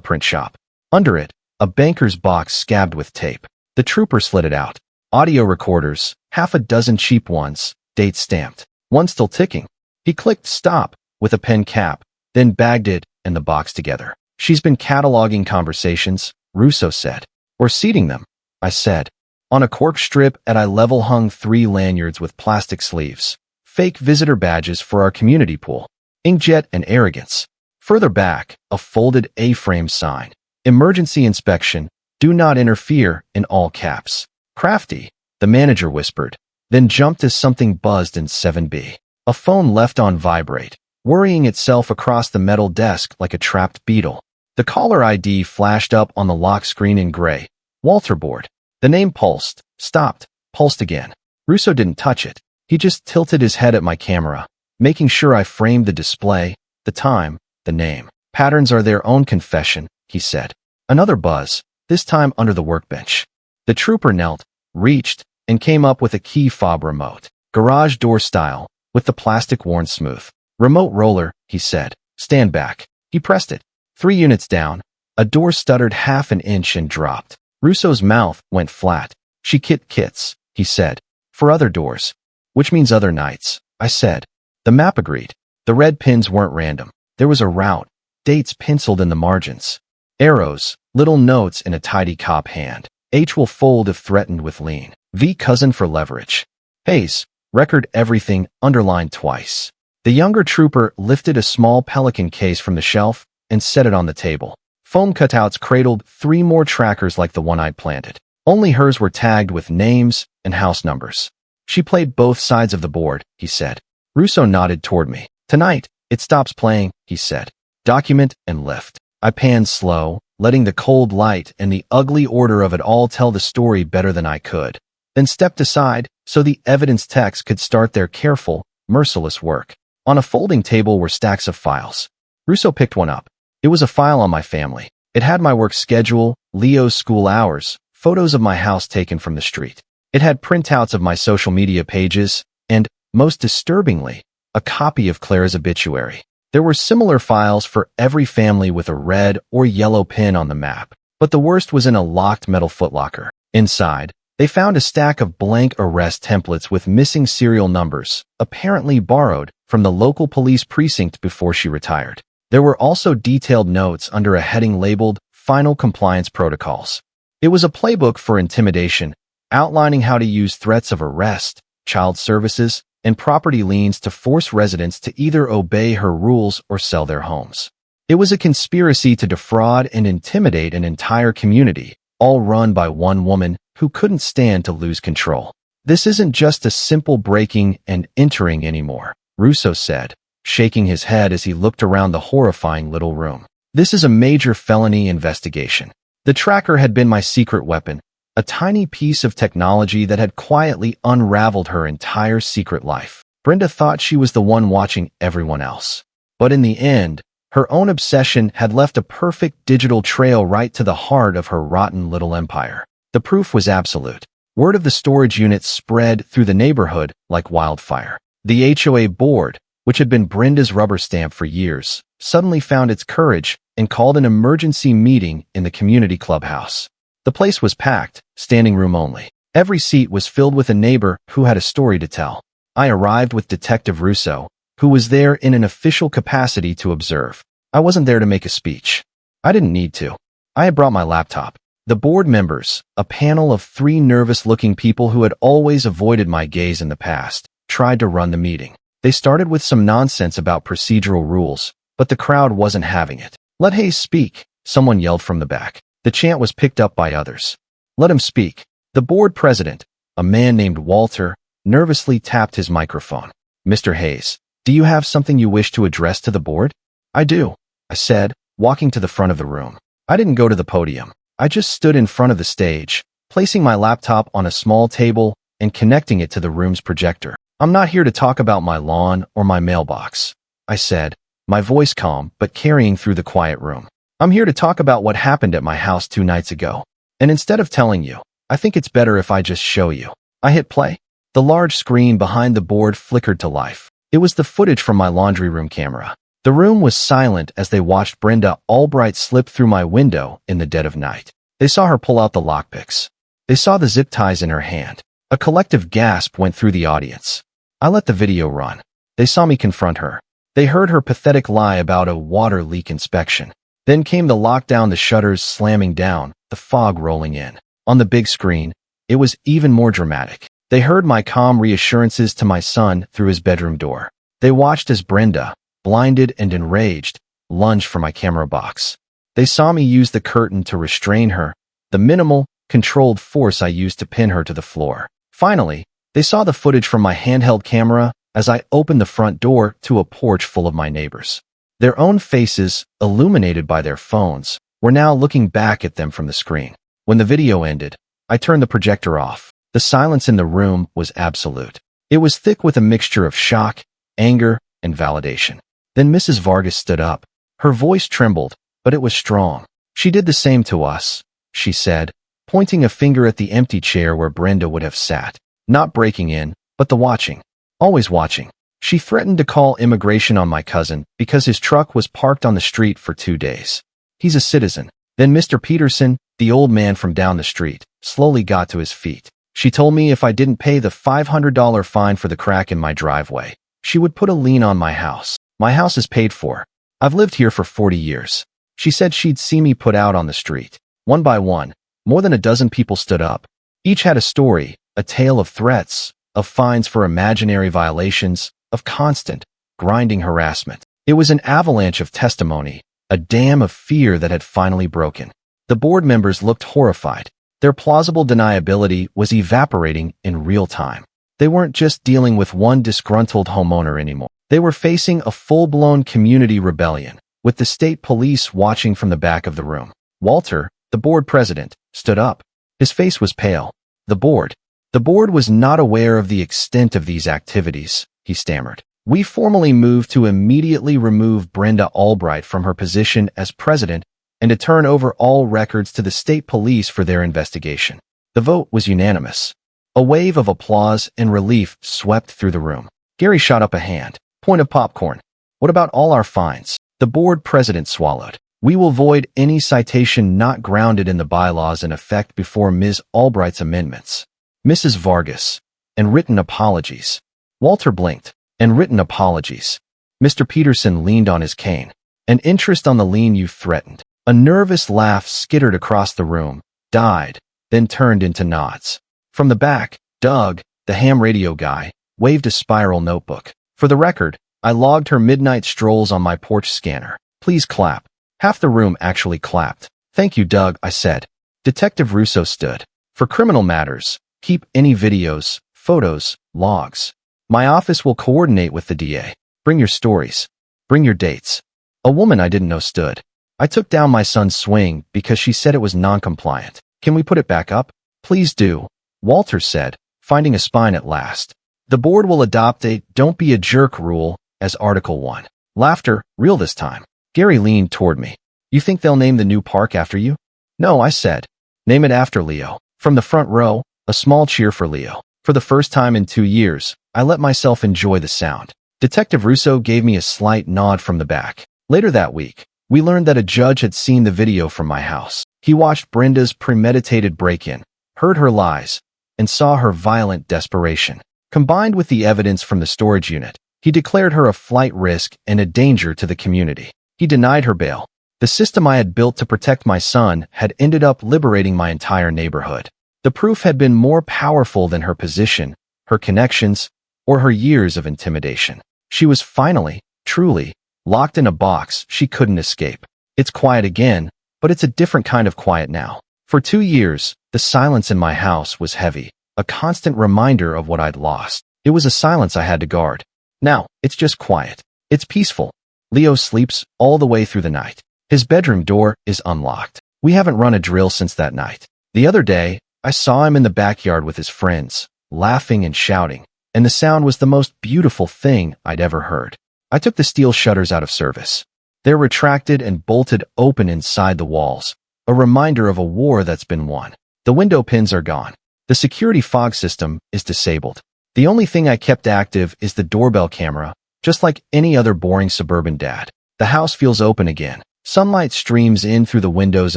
print shop. Under it, a banker's box scabbed with tape. The trooper slid it out. Audio recorders, half a dozen cheap ones, date stamped. One still ticking. He clicked stop with a pen cap, then bagged it and the box together. She's been cataloging conversations, Russo said. Or seating them, I said. On a cork strip at eye level hung 3 lanyards with plastic sleeves. Fake visitor badges for our community pool. Inkjet and arrogance. Further back, a folded A-frame sign. Emergency inspection, do not interfere, in all caps. Crafty, the manager whispered, then jumped as something buzzed in 7B. A phone left on vibrate, worrying itself across the metal desk like a trapped beetle. The caller ID flashed up on the lock screen in gray. Walter board. The name pulsed, stopped, pulsed again. Russo didn't touch it. He just tilted his head at my camera, making sure I framed the display, the time, the name. Patterns are their own confession, he said. Another buzz, this time under the workbench. The trooper knelt, reached, and came up with a key fob remote. Garage door style, with the plastic worn smooth. Remote roller, he said. Stand back. He pressed it. 3 units down. A door stuttered half an inch and dropped. Russo's mouth went flat. She kits, he said. For other doors. Which means other nights, I said. The map agreed. The red pins weren't random. There was a route, dates penciled in the margins. Arrows, little notes in a tidy cop hand. H will fold if threatened with lien. V cousin for leverage. Hayes, record everything, underlined twice. The younger trooper lifted a small Pelican case from the shelf and set it on the table. Foam cutouts cradled 3 more trackers like the one I'd planted. Only hers were tagged with names and house numbers. She played both sides of the board, he said. Russo nodded toward me. Tonight, it stops playing, he said. Document and lift. I panned slow, letting the cold light and the ugly order of it all tell the story better than I could. Then stepped aside so the evidence techs could start their careful, merciless work. On a folding table were stacks of files. Russo picked one up. It was a file on my family. It had my work schedule, Leo's school hours, photos of my house taken from the street. It had printouts of my social media pages, and, most disturbingly, a copy of Clara's obituary. There were similar files for every family with a red or yellow pin on the map, but the worst was in a locked metal footlocker. Inside, they found a stack of blank arrest templates with missing serial numbers, apparently borrowed from the local police precinct before she retired. There were also detailed notes under a heading labeled Final Compliance Protocols. It was a playbook for intimidation, outlining how to use threats of arrest, child services, and property liens to force residents to either obey her rules or sell their homes. It was a conspiracy to defraud and intimidate an entire community, all run by one woman who couldn't stand to lose control. This isn't just a simple breaking and entering anymore, Russo said, shaking his head as he looked around the horrifying little room. This is a major felony investigation. The tracker had been my secret weapon, a tiny piece of technology that had quietly unraveled her entire secret life. Brenda thought she was the one watching everyone else. But in the end, her own obsession had left a perfect digital trail right to the heart of her rotten little empire. The proof was absolute. Word of the storage unit spread through the neighborhood like wildfire. The HOA board, which had been Brenda's rubber stamp for years, suddenly found its courage and called an emergency meeting in the community clubhouse. The place was packed, standing room only. Every seat was filled with a neighbor who had a story to tell. I arrived with Detective Russo, who was there in an official capacity to observe. I wasn't there to make a speech. I didn't need to. I had brought my laptop. The board members, a panel of 3 nervous-looking people who had always avoided my gaze in the past, tried to run the meeting. They started with some nonsense about procedural rules, but the crowd wasn't having it. "Let Hayes speak," someone yelled from the back. The chant was picked up by others. "Let him speak." The board president, a man named Walter, nervously tapped his microphone. "Mr. Hayes, do you have something you wish to address to the board?" "I do," I said, walking to the front of the room. I didn't go to the podium. I just stood in front of the stage, placing my laptop on a small table and connecting it to the room's projector. "I'm not here to talk about my lawn or my mailbox," I said, my voice calm but carrying through the quiet room. "I'm here to talk about what happened at my house 2 nights ago. And instead of telling you, I think it's better if I just show you." I hit play. The large screen behind the board flickered to life. It was the footage from my laundry room camera. The room was silent as they watched Brenda Albright slip through my window in the dead of night. They saw her pull out the lockpicks. They saw the zip ties in her hand. A collective gasp went through the audience. I let the video run. They saw me confront her. They heard her pathetic lie about a water leak inspection. Then came the lockdown, the shutters slamming down, the fog rolling in. On the big screen, it was even more dramatic. They heard my calm reassurances to my son through his bedroom door. They watched as Brenda, blinded and enraged, lunged for my camera box. They saw me use the curtain to restrain her, the minimal, controlled force I used to pin her to the floor. Finally, they saw the footage from my handheld camera as I opened the front door to a porch full of my neighbors. Their own faces, illuminated by their phones, were now looking back at them from the screen. When the video ended, I turned the projector off. The silence in the room was absolute. It was thick with a mixture of shock, anger, and validation. Then Mrs. Vargas stood up. Her voice trembled, but it was strong. "She did the same to us," she said, pointing a finger at the empty chair where Brenda would have sat. "Not breaking in, but the watching. Always watching." She threatened to call immigration on my cousin because his truck was parked on the street for 2 days. "He's a citizen." Then Mr. Peterson, the old man from down the street, slowly got to his feet. "She told me if I didn't pay the $500 fine for the crack in my driveway, she would put a lien on my house. My house is paid for. I've lived here for 40 years. She said she'd see me put out on the street." One by one, more than a dozen people stood up. Each had a story, a tale of threats, of fines for imaginary violations, of constant, grinding harassment. It was an avalanche of testimony, a dam of fear that had finally broken. The board members looked horrified. Their plausible deniability was evaporating in real time. They weren't just dealing with one disgruntled homeowner anymore. They were facing a full-blown community rebellion, with the state police watching from the back of the room. Walter, the board president, stood up. His face was pale. The board was not aware of the extent of these activities, he stammered. "We formally move to immediately remove Brenda Albright from her position as president and to turn over all records to the state police for their investigation." The vote was unanimous. A wave of applause and relief swept through the room. Gary shot up a hand. "Point of popcorn. What about all our fines?" The board president swallowed. "We will void any citation not grounded in the bylaws in effect before Ms. Albright's amendments." Mrs. Vargas. "And written apologies." Walter blinked. "And written apologies." Mr. Peterson leaned on his cane. "And interest on the lien you threatened." A nervous laugh skittered across the room, died, then turned into nods. From the back, Doug, the ham radio guy, waved a spiral notebook. "For the record, I logged her midnight strolls on my porch scanner. Please clap." Half the room actually clapped. "Thank you, Doug," I said. Detective Russo stood. "For criminal matters, keep any videos, photos, logs. My office will coordinate with the DA. Bring your stories. Bring your dates." A woman I didn't know stood. "I took down my son's swing because she said it was non-compliant. Can we put it back up?" "Please do," Walter said, finding a spine at last. "The board will adopt a 'don't be a jerk' rule as Article 1. Laughter, real this time. Gary leaned toward me. "You think they'll name the new park after you?" "No," I said. "Name it after Leo." From the front row, a small cheer for Leo. For the first time in 2 years, I let myself enjoy the sound. Detective Russo gave me a slight nod from the back. Later that week, we learned that a judge had seen the video from my house. He watched Brenda's premeditated break-in, heard her lies, and saw her violent desperation. Combined with the evidence from the storage unit, he declared her a flight risk and a danger to the community. He denied her bail. The system I had built to protect my son had ended up liberating my entire neighborhood. The proof had been more powerful than her position, her connections, or her years of intimidation. She was finally, truly, locked in a box she couldn't escape. It's quiet again, but it's a different kind of quiet now. For 2 years, the silence in my house was heavy, a constant reminder of what I'd lost. It was a silence I had to guard. Now, it's just quiet. It's peaceful. Leo sleeps all the way through the night. His bedroom door is unlocked. We haven't run a drill since that night. The other day, I saw him in the backyard with his friends, laughing and shouting, and the sound was the most beautiful thing I'd ever heard. I took the steel shutters out of service. They're retracted and bolted open inside the walls, a reminder of a war that's been won. The window pins are gone. The security fog system is disabled. The only thing I kept active is the doorbell camera, just like any other boring suburban dad. The house feels open again. Sunlight streams in through the windows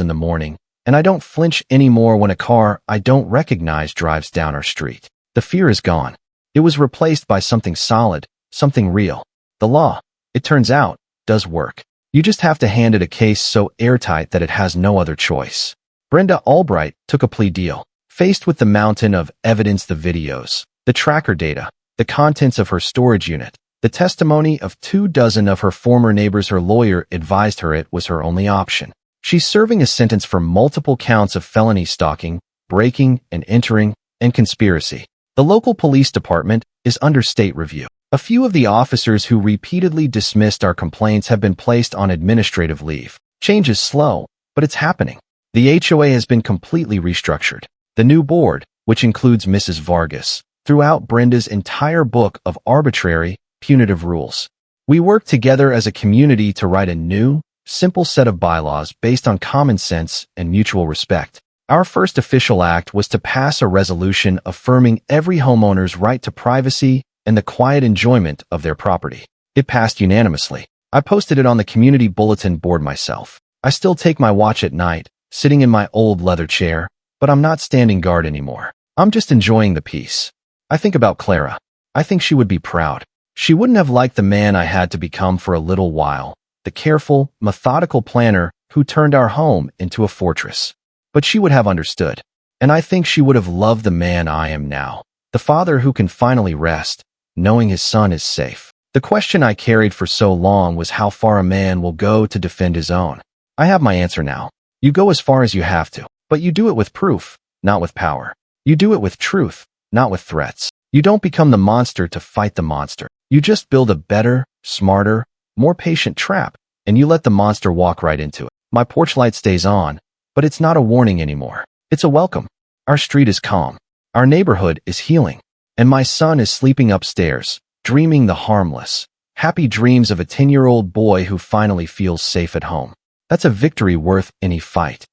in the morning, and I don't flinch anymore when a car I don't recognize drives down our street. The fear is gone. It was replaced by something solid, something real. The law, it turns out, does work. You just have to hand it a case so airtight that it has no other choice. Brenda Albright took a plea deal. Faced with the mountain of evidence, the videos, the tracker data, the contents of her storage unit, the testimony of 24 of her former neighbors, her lawyer advised her it was her only option. She's serving a sentence for multiple counts of felony stalking, breaking and entering, and conspiracy. The local police department is under state review. A few of the officers who repeatedly dismissed our complaints have been placed on administrative leave. Change is slow, but it's happening. The HOA has been completely restructured. The new board, which includes Mrs. Vargas, threw out Brenda's entire book of arbitrary, punitive rules. We worked together as a community to write a new, simple set of bylaws based on common sense and mutual respect. Our first official act was to pass a resolution affirming every homeowner's right to privacy and the quiet enjoyment of their property. It passed unanimously. I posted it on the community bulletin board myself. I still take my watch at night, sitting in my old leather chair, but I'm not standing guard anymore. I'm just enjoying the peace. I think about Clara. I think she would be proud. She wouldn't have liked the man I had to become for a little while, the careful, methodical planner who turned our home into a fortress. But she would have understood. And I think she would have loved the man I am now, the father who can finally rest, knowing his son is safe. The question I carried for so long was how far a man will go to defend his own. I have my answer now. You go as far as you have to, but you do it with proof, not with power. You do it with truth, not with threats. You don't become the monster to fight the monster. You just build a better, smarter, more patient trap, and you let the monster walk right into it. My porch light stays on, but it's not a warning anymore. It's a welcome. Our street is calm. Our neighborhood is healing. And my son is sleeping upstairs, dreaming the harmless, happy dreams of a 10-year-old boy who finally feels safe at home. That's a victory worth any fight.